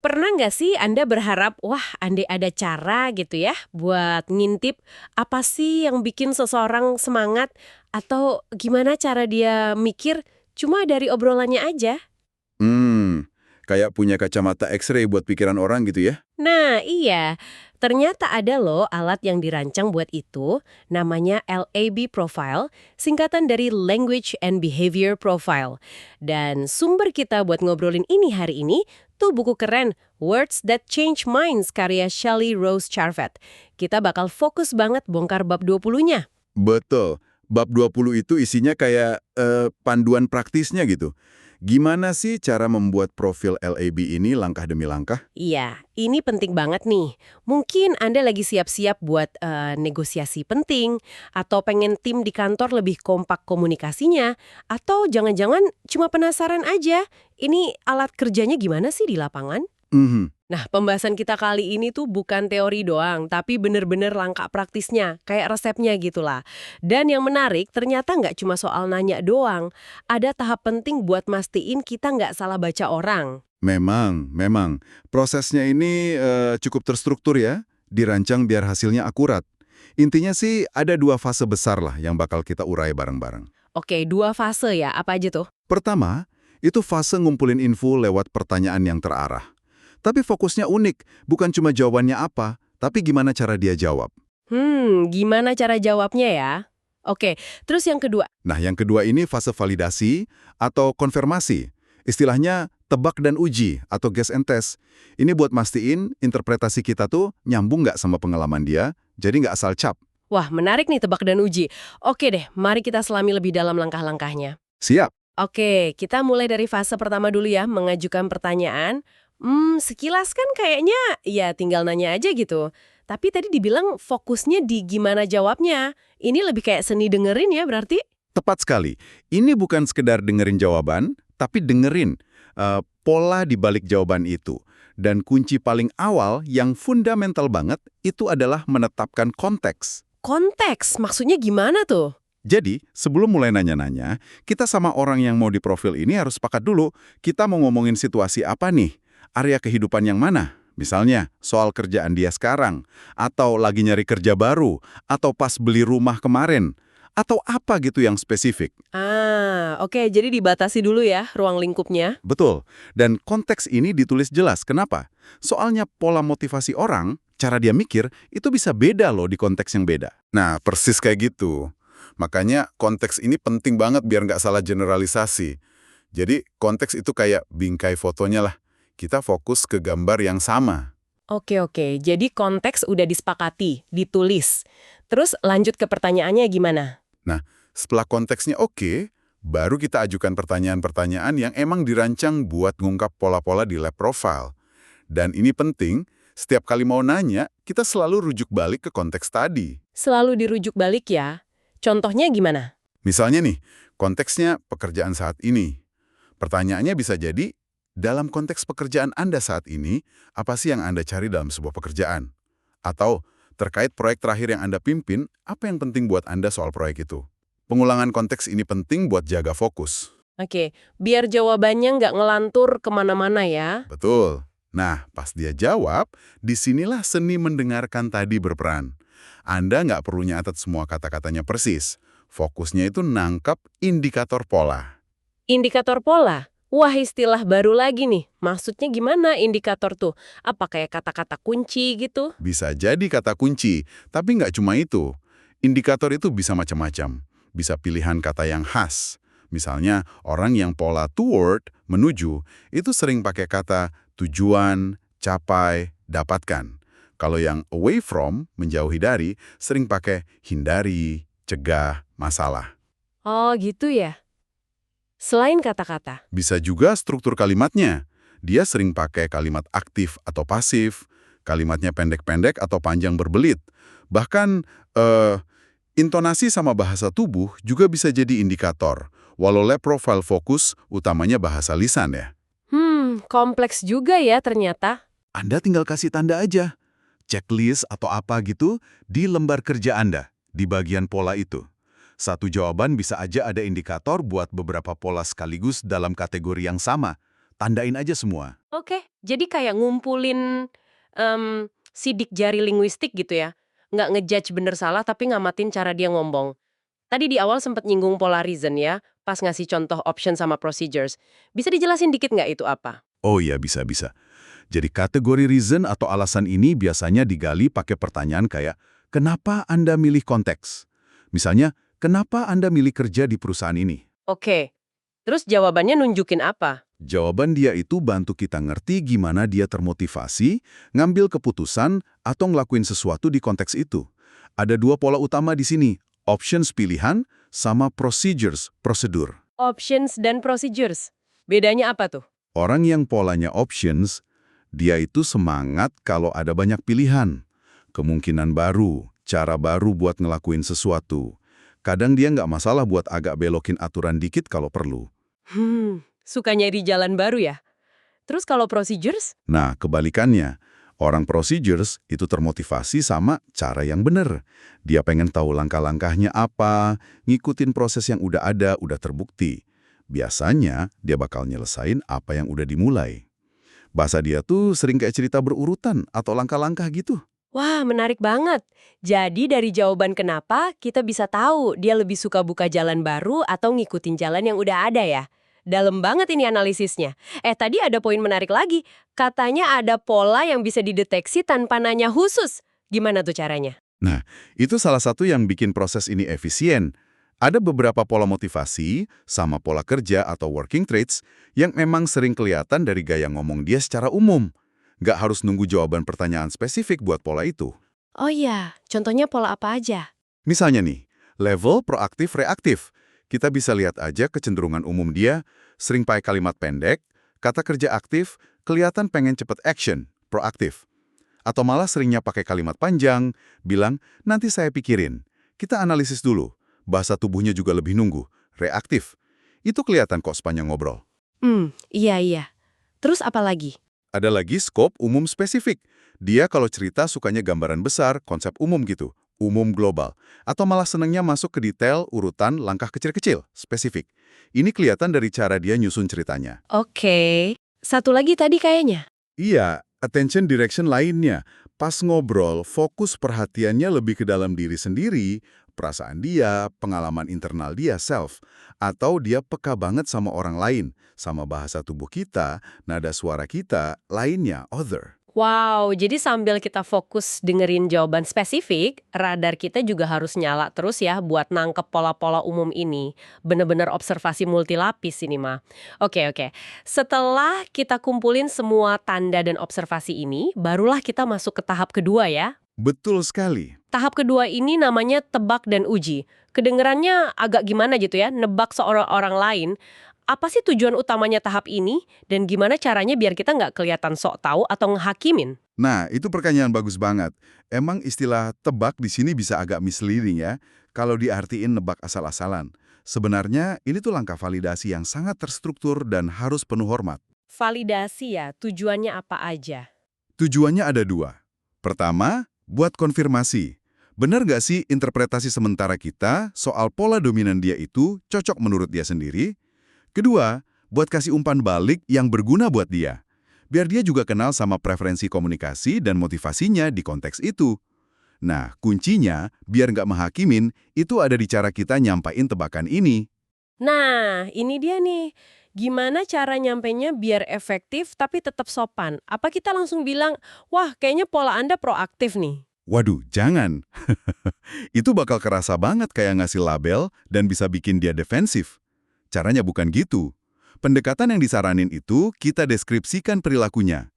Pernah nggak sih Anda berharap, wah andai ada cara gitu ya, buat ngintip apa sih yang bikin seseorang semangat, atau gimana cara dia mikir cuma dari obrolannya aja? Hmm, kayak punya kacamata X-ray buat pikiran orang gitu ya? Nah iya, ternyata ada loh alat yang dirancang buat itu, namanya LAB Profile, singkatan dari Language and Behavior Profile. Dan sumber kita buat ngobrolin ini hari ini tuh buku keren, Words That Change Minds karya Shelley Rose Charvet. Kita bakal fokus banget bongkar bab 20-nya. Betul. Bab 20 itu isinya kayak panduan praktisnya gitu. Gimana sih cara membuat profil LAB ini langkah demi langkah? Iya, ini penting banget nih. Mungkin Anda lagi siap-siap buat negosiasi penting, atau pengen tim di kantor lebih kompak komunikasinya, atau jangan-jangan cuma penasaran aja, ini alat kerjanya gimana sih di lapangan? Mhm. Nah, pembahasan kita kali ini tuh bukan teori doang, tapi bener-bener langkah praktisnya, kayak resepnya gitulah. Dan yang menarik, ternyata nggak cuma soal nanya doang. Ada tahap penting buat mastiin kita nggak salah baca orang. Memang. Prosesnya ini cukup terstruktur ya, dirancang biar hasilnya akurat. Intinya sih ada dua fase besar lah yang bakal kita urai bareng-bareng. Oke, dua fase ya, apa aja tuh? Pertama, itu fase ngumpulin info lewat pertanyaan yang terarah. Tapi fokusnya unik, bukan cuma jawabannya apa, tapi gimana cara dia jawab. Gimana cara jawabnya ya? Oke, terus yang kedua. Nah, yang kedua ini fase validasi atau konfirmasi. Istilahnya tebak dan uji atau guess and test. Ini buat mastiin interpretasi kita tuh nyambung nggak sama pengalaman dia, jadi nggak asal cap. Wah, menarik nih tebak dan uji. Oke deh, mari kita selami lebih dalam langkah-langkahnya. Siap. Oke, kita mulai dari fase pertama dulu ya, mengajukan pertanyaan. Sekilas kan kayaknya ya tinggal nanya aja gitu. Tapi tadi dibilang fokusnya di gimana jawabnya. Ini lebih kayak seni dengerin ya berarti? Tepat sekali. Ini bukan sekedar dengerin jawaban, tapi dengerin pola di balik jawaban itu. Dan kunci paling awal yang fundamental banget itu adalah menetapkan konteks. Konteks, maksudnya gimana tuh? Jadi, sebelum mulai nanya-nanya, kita sama orang yang mau diprofil ini harus sepakat dulu, kita mau ngomongin situasi apa nih? Area kehidupan yang mana? Misalnya, soal kerjaan dia sekarang, atau lagi nyari kerja baru, atau pas beli rumah kemarin, atau apa gitu yang spesifik. Oke, jadi dibatasi dulu ya ruang lingkupnya. Betul, dan konteks ini ditulis jelas. Kenapa? Soalnya pola motivasi orang, cara dia mikir, itu bisa beda loh di konteks yang beda. Nah, persis kayak gitu. Makanya konteks ini penting banget biar nggak salah generalisasi. Jadi konteks itu kayak bingkai fotonya lah. Kita fokus ke gambar yang sama. Oke, jadi konteks udah disepakati, ditulis. Terus lanjut ke pertanyaannya gimana? Nah, setelah konteksnya oke, baru kita ajukan pertanyaan-pertanyaan yang emang dirancang buat ngungkap pola-pola di lab profile. Dan ini penting, setiap kali mau nanya, kita selalu rujuk balik ke konteks tadi. Selalu dirujuk balik ya. Contohnya gimana? Misalnya nih, konteksnya pekerjaan saat ini. Pertanyaannya bisa jadi, dalam konteks pekerjaan Anda saat ini, apa sih yang Anda cari dalam sebuah pekerjaan? Atau, terkait proyek terakhir yang Anda pimpin, apa yang penting buat Anda soal proyek itu? Pengulangan konteks ini penting buat jaga fokus. Oke, biar jawabannya nggak ngelantur kemana-mana ya. Betul. Nah, pas dia jawab, disinilah seni mendengarkan tadi berperan. Anda nggak perlu nyatet semua kata-katanya persis. Fokusnya itu nangkap indikator pola. Indikator pola. Wah, istilah baru lagi nih. Maksudnya gimana indikator tuh? Apa kayak kata-kata kunci gitu? Bisa jadi kata kunci, tapi nggak cuma itu. Indikator itu bisa macam-macam. Bisa pilihan kata yang khas. Misalnya, orang yang pola toward, menuju, itu sering pakai kata tujuan, capai, dapatkan. Kalau yang away from, menjauhi dari, sering pakai hindari, cegah, masalah. Oh, gitu ya. Selain kata-kata. Bisa juga struktur kalimatnya. Dia sering pakai kalimat aktif atau pasif, kalimatnya pendek-pendek atau panjang berbelit. Bahkan, intonasi sama bahasa tubuh juga bisa jadi indikator. Walau lab profile fokus, utamanya bahasa lisan ya. Kompleks juga ya ternyata. Anda tinggal kasih tanda aja. Checklist atau apa gitu di lembar kerja Anda, di bagian pola itu. Satu jawaban bisa aja ada indikator buat beberapa pola sekaligus dalam kategori yang sama. tandain aja semua. Oke, jadi kayak ngumpulin sidik jari linguistik gitu ya. Nggak ngejudge bener salah, tapi ngamatin cara dia ngomong. Tadi di awal sempat nyinggung pola reason ya, pas ngasih contoh option sama procedures. Bisa dijelasin dikit nggak itu apa? Oh iya, bisa-bisa. Jadi kategori reason atau alasan ini biasanya digali pakai pertanyaan kayak, kenapa Anda milih konteks? Misalnya, kenapa Anda milih kerja di perusahaan ini? Oke, terus jawabannya nunjukin apa? Jawaban dia itu bantu kita ngerti gimana dia termotivasi, ngambil keputusan, atau ngelakuin sesuatu di konteks itu. Ada dua pola utama di sini, options pilihan sama procedures, prosedur. Options dan procedures. Bedanya apa tuh? Orang yang polanya options, dia itu semangat kalau ada banyak pilihan. Kemungkinan baru, cara baru buat ngelakuin sesuatu. Kadang dia nggak masalah buat agak belokin aturan dikit kalau perlu. Suka nyari jalan baru ya? Terus kalau procedures? Nah, kebalikannya. Orang procedures itu termotivasi sama cara yang benar. Dia pengen tahu langkah-langkahnya apa, ngikutin proses yang udah ada, udah terbukti. Biasanya, dia bakal nyelesain apa yang udah dimulai. Bahasa dia tuh sering kayak cerita berurutan atau langkah-langkah gitu. Wah, menarik banget. Jadi dari jawaban kenapa, kita bisa tahu dia lebih suka buka jalan baru atau ngikutin jalan yang udah ada ya. Dalam banget ini analisisnya. Tadi ada poin menarik lagi. Katanya ada pola yang bisa dideteksi tanpa nanya khusus. Gimana tuh caranya? Nah, itu salah satu yang bikin proses ini efisien. Ada beberapa pola motivasi sama pola kerja atau working traits yang memang sering kelihatan dari gaya ngomong dia secara umum. Nggak harus nunggu jawaban pertanyaan spesifik buat pola itu. Oh iya, contohnya pola apa aja? Misalnya nih, level proaktif-reaktif. Kita bisa lihat aja kecenderungan umum dia, sering pakai kalimat pendek, kata kerja aktif, kelihatan pengen cepet action, proaktif. Atau malah seringnya pakai kalimat panjang, bilang, nanti saya pikirin. Kita analisis dulu. Bahasa tubuhnya juga lebih nunggu, reaktif. Itu kelihatan kok sepanjang ngobrol. Iya. Terus apa lagi? Ada lagi skop umum spesifik. Dia kalau cerita sukanya gambaran besar, konsep umum gitu, umum global. Atau malah senangnya masuk ke detail, urutan, langkah kecil-kecil, spesifik. Ini kelihatan dari cara dia nyusun ceritanya. Oke. Satu lagi tadi kayaknya. Iya, attention direction lainnya. Pas ngobrol, fokus perhatiannya lebih ke dalam diri sendiri, perasaan dia, pengalaman internal dia, self. Atau dia peka banget sama orang lain, sama bahasa tubuh kita, nada suara kita, lainnya, other. Wow, jadi sambil kita fokus dengerin jawaban spesifik, radar kita juga harus nyala terus ya buat nangkep pola-pola umum ini. Bener-bener observasi multilapis ini mah. Oke. Setelah kita kumpulin semua tanda dan observasi ini, barulah kita masuk ke tahap kedua ya. Betul sekali. Tahap kedua ini namanya tebak dan uji. Kedengerannya agak gimana gitu ya, nebak seorang orang lain. Apa sih tujuan utamanya tahap ini? Dan gimana caranya biar kita nggak kelihatan sok tahu atau ngehakimin? Nah, itu pertanyaan bagus banget. Emang istilah tebak di sini bisa agak misleading ya, kalau diartiin nebak asal-asalan. Sebenarnya, ini tuh langkah validasi yang sangat terstruktur dan harus penuh hormat. Validasi ya, tujuannya apa aja? Tujuannya ada dua. Pertama, buat konfirmasi. Benar nggak sih interpretasi sementara kita soal pola dominan dia itu cocok menurut dia sendiri? Kedua, buat kasih umpan balik yang berguna buat dia. Biar dia juga kenal sama preferensi komunikasi dan motivasinya di konteks itu. Nah, kuncinya, biar nggak menghakimin, itu ada di cara kita nyampain tebakan ini. Nah, ini dia nih. Gimana cara nyampainya biar efektif tapi tetap sopan? Apa kita langsung bilang, wah kayaknya pola Anda proaktif nih? Waduh, jangan. Itu bakal kerasa banget kayak ngasih label dan bisa bikin dia defensif. Caranya bukan gitu. Pendekatan yang disaranin itu kita deskripsikan perilakunya.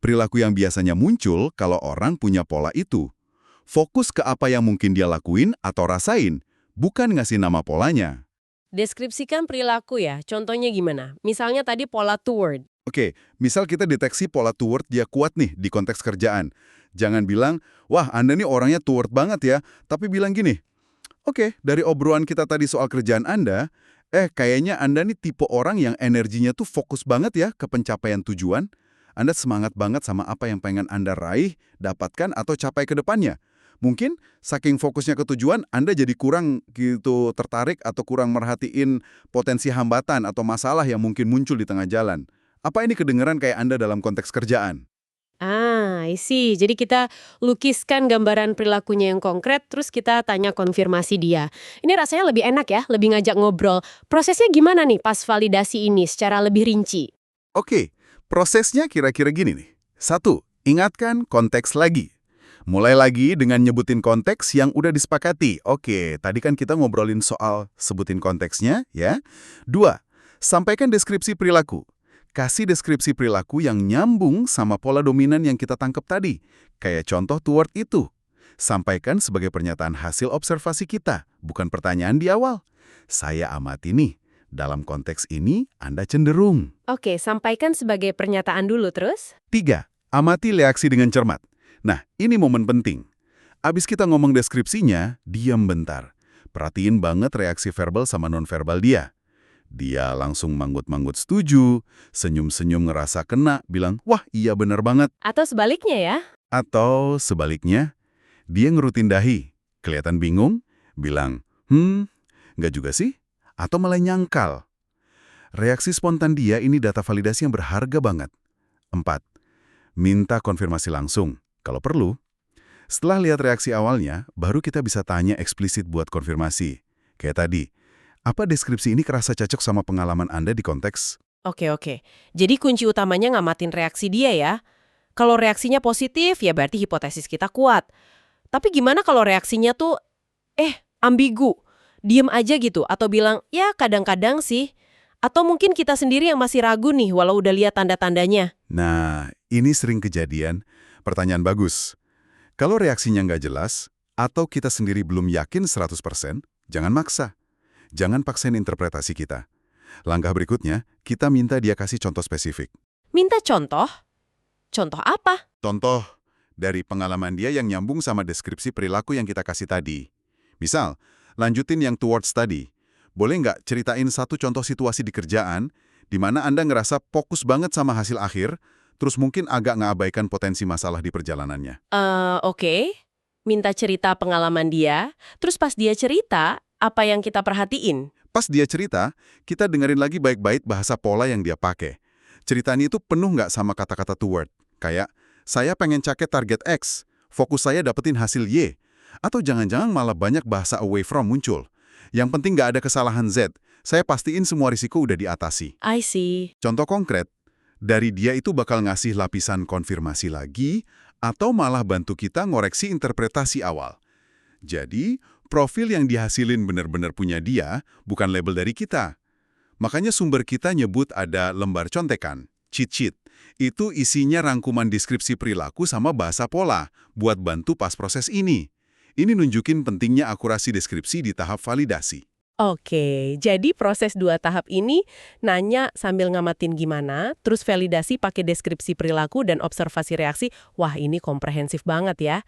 Perilaku yang biasanya muncul kalau orang punya pola itu. Fokus ke apa yang mungkin dia lakuin atau rasain, bukan ngasih nama polanya. Deskripsikan perilaku ya, contohnya gimana? Misalnya tadi pola toward. Oke, misal kita deteksi pola toward dia kuat nih di konteks kerjaan. Jangan bilang, wah Anda nih orangnya toward banget ya, tapi bilang gini, oke, dari obrolan kita tadi soal kerjaan Anda, kayaknya Anda nih tipe orang yang energinya tuh fokus banget ya ke pencapaian tujuan. Anda semangat banget sama apa yang pengen Anda raih, dapatkan, atau capai ke depannya. Mungkin saking fokusnya ke tujuan, Anda jadi kurang gitu tertarik atau kurang merhatiin potensi hambatan atau masalah yang mungkin muncul di tengah jalan. Apa ini kedengaran kayak Anda dalam konteks kerjaan? I see. Jadi kita lukiskan gambaran perilakunya yang konkret, terus kita tanya konfirmasi dia. Ini rasanya lebih enak ya, lebih ngajak ngobrol. Prosesnya gimana nih pas validasi ini secara lebih rinci? Oke, prosesnya kira-kira gini nih. 1. Ingatkan konteks lagi. Mulai lagi dengan nyebutin konteks yang udah disepakati. Oke, tadi kan kita ngobrolin soal sebutin konteksnya, ya. 2. Sampaikan deskripsi perilaku. Kasih deskripsi perilaku yang nyambung sama pola dominan yang kita tangkap tadi. Kayak contoh toward itu. Sampaikan sebagai pernyataan hasil observasi kita, bukan pertanyaan di awal. Saya amati nih, dalam konteks ini Anda cenderung. Oke, sampaikan sebagai pernyataan dulu terus. 3. Amati reaksi dengan cermat. Nah, ini momen penting. Abis kita ngomong deskripsinya, diam bentar. Perhatiin banget reaksi verbal sama nonverbal dia. Dia langsung manggut-manggut setuju, senyum-senyum ngerasa kena, bilang, wah iya bener banget. Atau sebaliknya ya? Atau sebaliknya, dia ngerutin dahi, kelihatan bingung, bilang, nggak juga sih? Atau malah nyangkal. Reaksi spontan dia ini data validasi yang berharga banget. 4. Minta konfirmasi langsung, kalau perlu. Setelah lihat reaksi awalnya, baru kita bisa tanya eksplisit buat konfirmasi. Kayak tadi, apa deskripsi ini kerasa cocok sama pengalaman Anda di konteks? Oke. Jadi kunci utamanya ngamatin reaksi dia ya. Kalau reaksinya positif, ya berarti hipotesis kita kuat. Tapi gimana kalau reaksinya tuh, ambigu, diem aja gitu, atau bilang, ya kadang-kadang sih. Atau mungkin kita sendiri yang masih ragu nih, walau udah lihat tanda-tandanya. Nah, ini sering kejadian. Pertanyaan bagus. Kalau reaksinya nggak jelas, atau kita sendiri belum yakin 100%, jangan maksa. Jangan paksain interpretasi kita. Langkah berikutnya, kita minta dia kasih contoh spesifik. Minta contoh? Contoh apa? Contoh dari pengalaman dia yang nyambung sama deskripsi perilaku yang kita kasih tadi. Misal, lanjutin yang towards tadi. Boleh nggak ceritain satu contoh situasi di kerjaan di mana Anda ngerasa fokus banget sama hasil akhir, terus mungkin agak ngabaikan potensi masalah di perjalanannya. Oke. Minta cerita pengalaman dia, terus pas dia cerita, apa yang kita perhatiin? Pas dia cerita, kita dengerin lagi baik-baik bahasa pola yang dia pakai. Ceritanya itu penuh nggak sama kata-kata toward. Kayak, saya pengen capai target X, fokus saya dapetin hasil Y. Atau jangan-jangan malah banyak bahasa away from muncul. Yang penting nggak ada kesalahan Z, saya pastiin semua risiko udah diatasi. I see. Contoh konkret, dari dia itu bakal ngasih lapisan konfirmasi lagi, atau malah bantu kita ngoreksi interpretasi awal. Jadi, profil yang dihasilin benar-benar punya dia, bukan label dari kita. Makanya sumber kita nyebut ada lembar contekan, cheat sheet. Itu isinya rangkuman deskripsi perilaku sama bahasa pola, buat bantu pas proses ini. Ini nunjukin pentingnya akurasi deskripsi di tahap validasi. Oke, jadi proses 2 tahap ini nanya sambil ngamatin gimana, terus validasi pakai deskripsi perilaku dan observasi reaksi. Wah, ini komprehensif banget ya.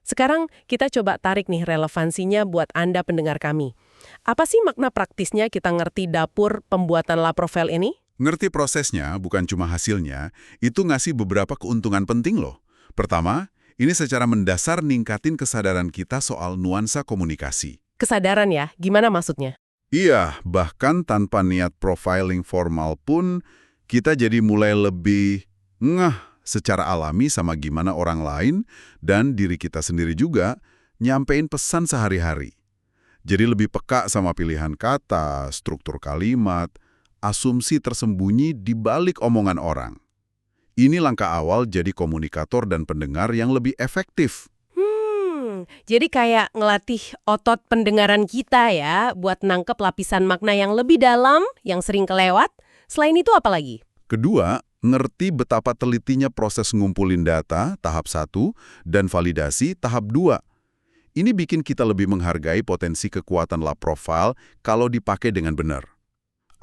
Sekarang kita coba tarik nih relevansinya buat Anda pendengar kami. Apa sih makna praktisnya kita ngerti dapur pembuatan La Profile ini? Ngerti prosesnya, bukan cuma hasilnya, itu ngasih beberapa keuntungan penting loh. Pertama, ini secara mendasar ningkatin kesadaran kita soal nuansa komunikasi. Kesadaran ya, gimana maksudnya? Iya, bahkan tanpa niat profiling formal pun, kita jadi mulai lebih ngeh secara alami sama gimana orang lain dan diri kita sendiri juga nyampein pesan sehari-hari. Jadi lebih peka sama pilihan kata, struktur kalimat, asumsi tersembunyi di balik omongan orang. Ini langkah awal jadi komunikator dan pendengar yang lebih efektif. Jadi kayak ngelatih otot pendengaran kita ya, buat nangkep lapisan makna yang lebih dalam, yang sering kelewat. Selain itu apa lagi? Kedua, ngerti betapa telitinya proses ngumpulin data, tahap 1, dan validasi, tahap 2. Ini bikin kita lebih menghargai potensi kekuatan La Profile kalau dipakai dengan benar.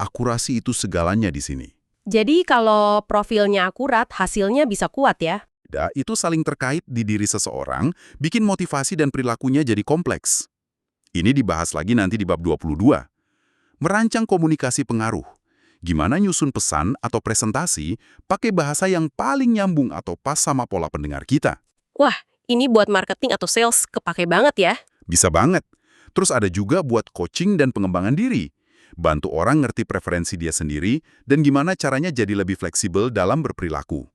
Akurasi itu segalanya di sini. Jadi kalau profilnya akurat, hasilnya bisa kuat ya? Itu saling terkait di diri seseorang, bikin motivasi dan perilakunya jadi kompleks. Ini dibahas lagi nanti di bab 22. Merancang komunikasi pengaruh. Gimana nyusun pesan atau presentasi pakai bahasa yang paling nyambung atau pas sama pola pendengar kita. Wah, ini buat marketing atau sales kepake banget ya? Bisa banget. Terus ada juga buat coaching dan pengembangan diri. bantu orang ngerti preferensi dia sendiri, dan gimana caranya jadi lebih fleksibel dalam berperilaku.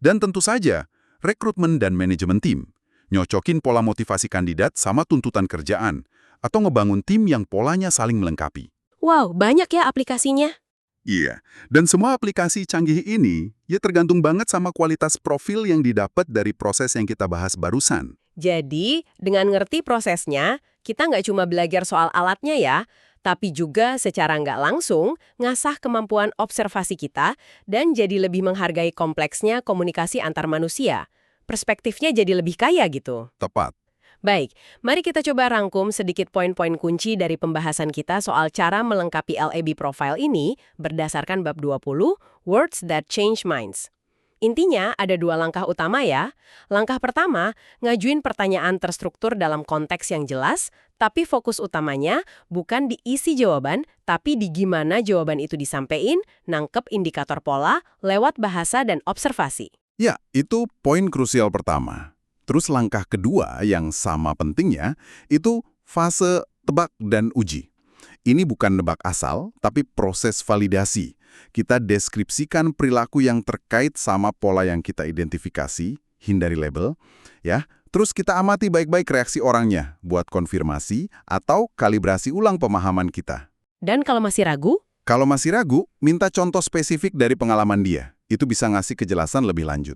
Dan tentu saja, rekrutmen dan manajemen tim. Nyocokin pola motivasi kandidat sama tuntutan kerjaan, atau ngebangun tim yang polanya saling melengkapi. Wow, banyak ya aplikasinya. Iya, dan semua aplikasi canggih ini ya tergantung banget sama kualitas profil yang didapat dari proses yang kita bahas barusan. Jadi, dengan ngerti prosesnya, kita nggak cuma belajar soal alatnya ya, tapi juga secara nggak langsung ngasah kemampuan observasi kita dan jadi lebih menghargai kompleksnya komunikasi antar manusia. Perspektifnya jadi lebih kaya gitu. Tepat. Baik, mari kita coba rangkum sedikit poin-poin kunci dari pembahasan kita soal cara melengkapi LAB profile ini berdasarkan bab 20, Words That Change Minds. Intinya ada dua langkah utama ya. Langkah pertama, ngajuin pertanyaan terstruktur dalam konteks yang jelas, tapi fokus utamanya bukan di isi jawaban, tapi di gimana jawaban itu disampaikan, nangkep indikator pola, lewat bahasa dan observasi. Ya, itu poin krusial pertama. Terus langkah kedua yang sama pentingnya, itu fase tebak dan uji. Ini bukan nebak asal, tapi proses validasi. Kita deskripsikan perilaku yang terkait sama pola yang kita identifikasi, hindari label, ya. Terus kita amati baik-baik reaksi orangnya, buat konfirmasi atau kalibrasi ulang pemahaman kita. Dan kalau masih ragu? Kalau masih ragu, minta contoh spesifik dari pengalaman dia. Itu bisa ngasih kejelasan lebih lanjut.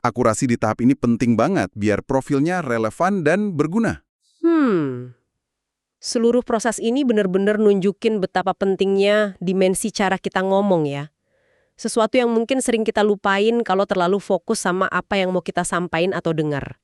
Akurasi di tahap ini penting banget biar profilnya relevan dan berguna. Seluruh proses ini benar-benar nunjukin betapa pentingnya dimensi cara kita ngomong ya. Sesuatu yang mungkin sering kita lupain kalau terlalu fokus sama apa yang mau kita sampaikan atau dengar.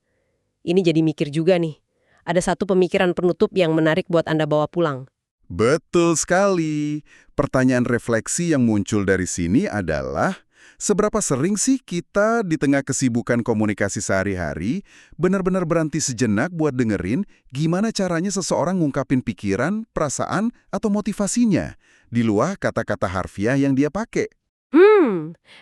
Ini jadi mikir juga nih. Ada satu pemikiran penutup yang menarik buat Anda bawa pulang. Betul sekali. Pertanyaan refleksi yang muncul dari sini adalah, seberapa sering sih kita di tengah kesibukan komunikasi sehari-hari benar-benar berhenti sejenak buat dengerin gimana caranya seseorang ngungkapin pikiran, perasaan, atau motivasinya di luar kata-kata harfiah yang dia pakai?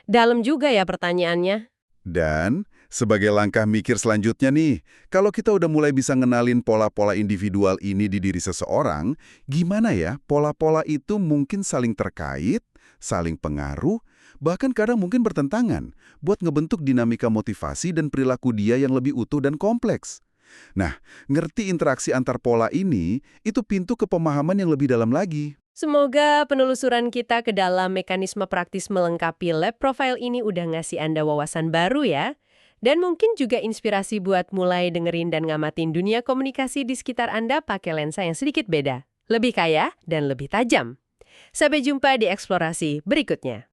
Dalam juga ya pertanyaannya. Dan sebagai langkah mikir selanjutnya nih, kalau kita udah mulai bisa ngenalin pola-pola individual ini di diri seseorang, gimana ya pola-pola itu mungkin saling terkait, saling pengaruh, bahkan kadang mungkin bertentangan buat ngebentuk dinamika motivasi dan perilaku dia yang lebih utuh dan kompleks. Nah, ngerti interaksi antar pola ini, itu pintu ke pemahaman yang lebih dalam lagi. Semoga penelusuran kita ke dalam mekanisme praktis melengkapi lab profile ini udah ngasih Anda wawasan baru ya. Dan mungkin juga inspirasi buat mulai dengerin dan ngamatin dunia komunikasi di sekitar Anda pakai lensa yang sedikit beda. Lebih kaya dan lebih tajam. Sampai jumpa di eksplorasi berikutnya.